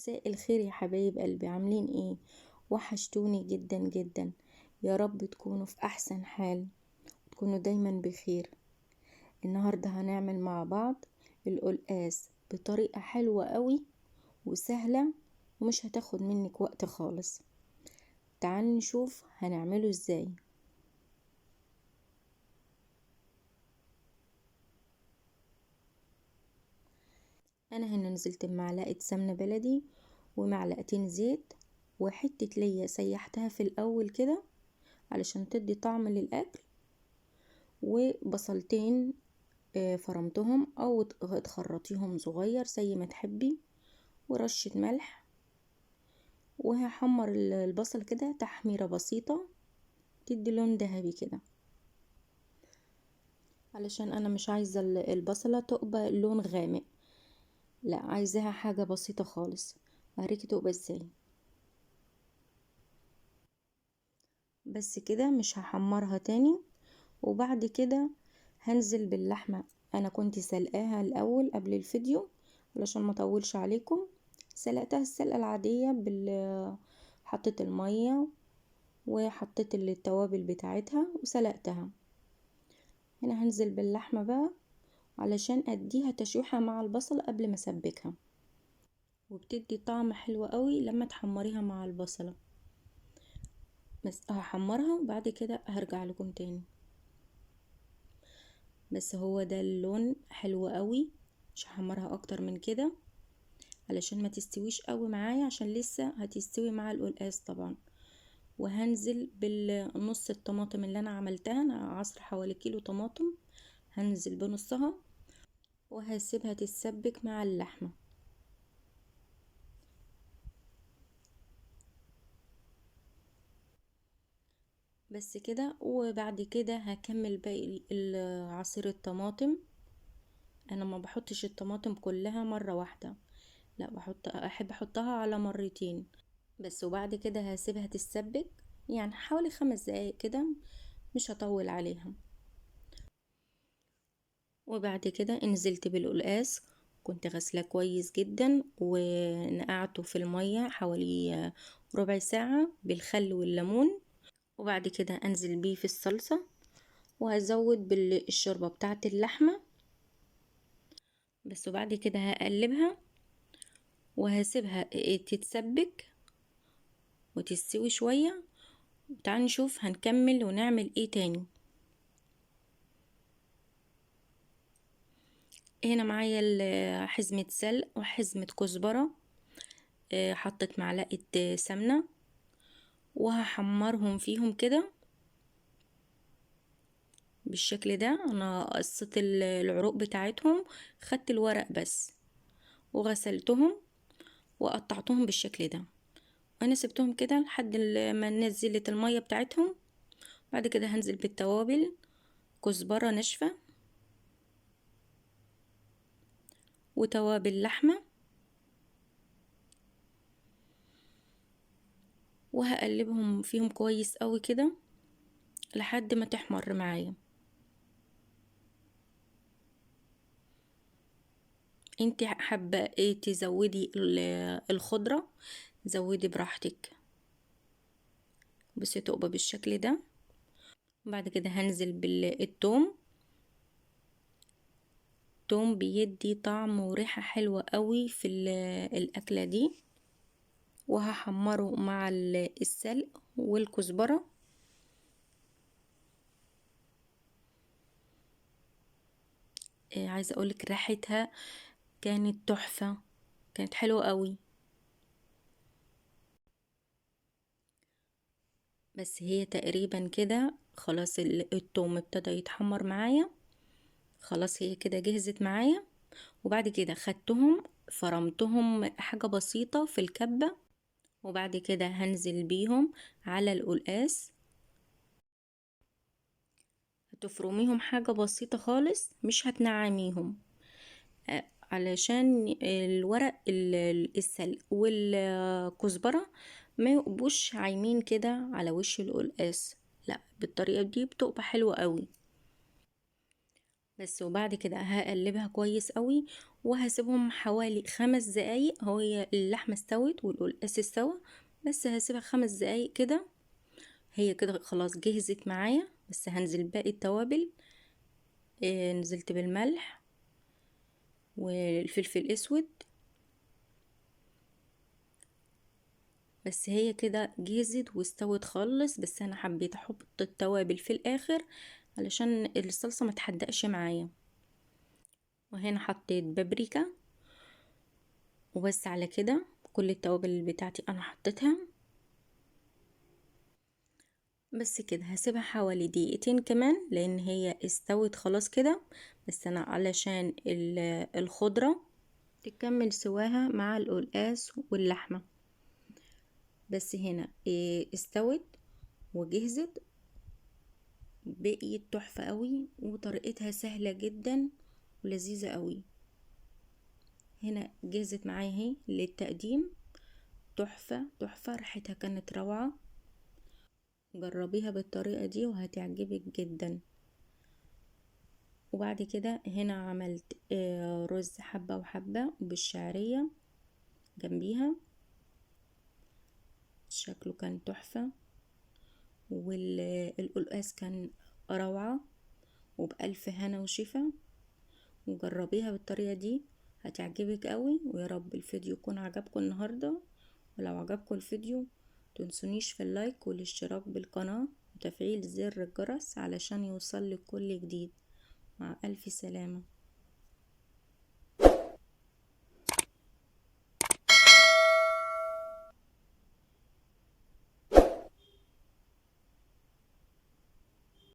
مساء الخير يا حبايب قلبي، عاملين ايه؟ وحشتوني جدا جدا. يا رب تكونوا في احسن حال، تكونوا دايما بخير. النهاردة هنعمل مع بعض القلقاس بطريقة حلوة قوي وسهلة، ومش هتاخد منك وقت خالص. تعالوا نشوف هنعمله ازاي. انا هنا نزلت بمعلقة سمنة بلدي ومعلقتين زيت وحتة ليا سيحتها في الاول كده علشان تدي طعم للاكل، وبصلتين فرمتهم او تخرطيهم صغير زي ما تحبي، ورشة ملح. وهحمر البصل كده تحميرة بسيطة تدي لون ذهبي كده، علشان انا مش عايزة البصلة تبقى لون غامق، لا عايزاها حاجة بسيطة خالص. هوريكي تبقى ازاي. بس كده مش هحمرها تاني. وبعد كده هنزل باللحمة. انا كنت سلقاها الاول قبل الفيديو علشان ما اطولش عليكم. سلقتها السلقة العادية حطيت المية وحطيت التوابل بتاعتها وسلقتها. هنا هنزل باللحمة بقى علشان اديها تشويحة مع البصل قبل ما اسبكها، وبتدي طعم حلو قوي لما تحمريها مع البصلة. بس هحمرها وبعد كده هرجع لكم تاني. بس هو ده اللون حلو قوي، مش هحمرها اكتر من كده علشان ما تستويش قوي معايا، عشان لسه هتستوي مع القلقاس طبعا. وهنزل بالنص الطماطم اللي انا عملتها، انا عصر حوالي كيلو طماطم، هنزل بنصها وهسيبها تتسبك مع اللحمة. بس كده. وبعد كده هكمل باقي عصير الطماطم. انا ما بحطش الطماطم كلها مرة واحدة، لا احب احطها على مرتين بس. وبعد كده هسيبها تتسبك يعني حوالي 5 دقايق كده، مش هطول عليها. وبعد كده نزلت بالقلقاس، كنت غسلاه كويس جدا ونقعته في المية حوالي ربع ساعة بالخل والليمون. وبعد كده انزل بيه في الصلصة، وهزود بالشوربة بتاعت اللحمة بس. وبعد كده هقلبها وهسيبها تتسبك وتستوي شوية. تعالوا نشوف هنكمل ونعمل ايه تاني. هنا معايا حزمة سلق وحزمة كزبرة. حطيت معلقة سمنة وهحمرهم فيهم كده بالشكل ده. انا قصيت العروق بتاعتهم، خدت الورق بس وغسلتهم وقطعتهم بالشكل ده. وانا سبتهم كده لحد ما نزلت المية بتاعتهم. بعد كده هنزل بالتوابل، كزبرة ناشفة وتوابل لحمة، وهقلبهم فيهم كويس قوي كده لحد ما تحمر معايا. انت حابة ايه تزودي الخضرة زودي براحتك، بس تبقى بالشكل ده. بعد كده هنزل بالثوم. الثوم بيدي طعم وريحة حلوة قوي في الأكلة دي. وهحمره مع السلق والكزبرة. عايزة اقولك ريحتها كانت تحفة، كانت حلوة قوي. بس هي تقريبا كده خلاص، الثوم ابتدى يتحمر معايا، خلاص هي كده جهزت معايا. وبعد كده خدتهم فرمتهم حاجة بسيطة في الكبة، وبعد كده هنزل بيهم على القلقاس. هتفرميهم حاجة بسيطة خالص، مش هتنعميهم علشان الورق السلق والكزبرة ما يبقوش عايمين كده على وش القلقاس، لا بالطريقة دي بتبقى حلوة قوي. بس. وبعد كده هقلبها كويس قوي وهسيبهم حوالي 5 دقايق. هي اللحمة استوت والقلقاس استوى، بس هسيبها 5 دقايق كده. هي كده خلاص جهزت معايا. بس هنزل باقي التوابل. نزلت بالملح والفلفل الاسود. بس هي كده جهزت واستوت خالص. بس انا حبيت احط التوابل في الاخر علشان الصلصة ما تحدقش معايا. وهنا حطيت بابريكا وبس. على كده كل التوابل بتاعتي انا حطيتها. بس كده هسيبها حوالي دقيقتين كمان لان هي استوت خلاص كده. بس انا علشان الخضرة تكمل سواها مع القلقاس واللحمة. بس هنا استوت وجهزت. بقيت تحفة قوي وطريقتها سهلة جدا ولذيذة قوي. هنا جهزت معايا اهي للتقديم. تحفة تحفة، ريحتها كانت روعة. جربيها بالطريقة دي وهتعجبك جدا. وبعد كده هنا عملت رز حبة وحبة بالشعرية جنبيها. شكله كان تحفة والقلقاس كان روعة وبألف هنا وشفا. وجربيها بالطريقة دي هتعجبك قوي. ويا رب الفيديو يكون عجبكم النهاردة. ولو عجبكم الفيديو متنسونيش في اللايك والاشتراك بالقناة وتفعيل زر الجرس علشان يوصل لك كل جديد. مع ألف سلامة.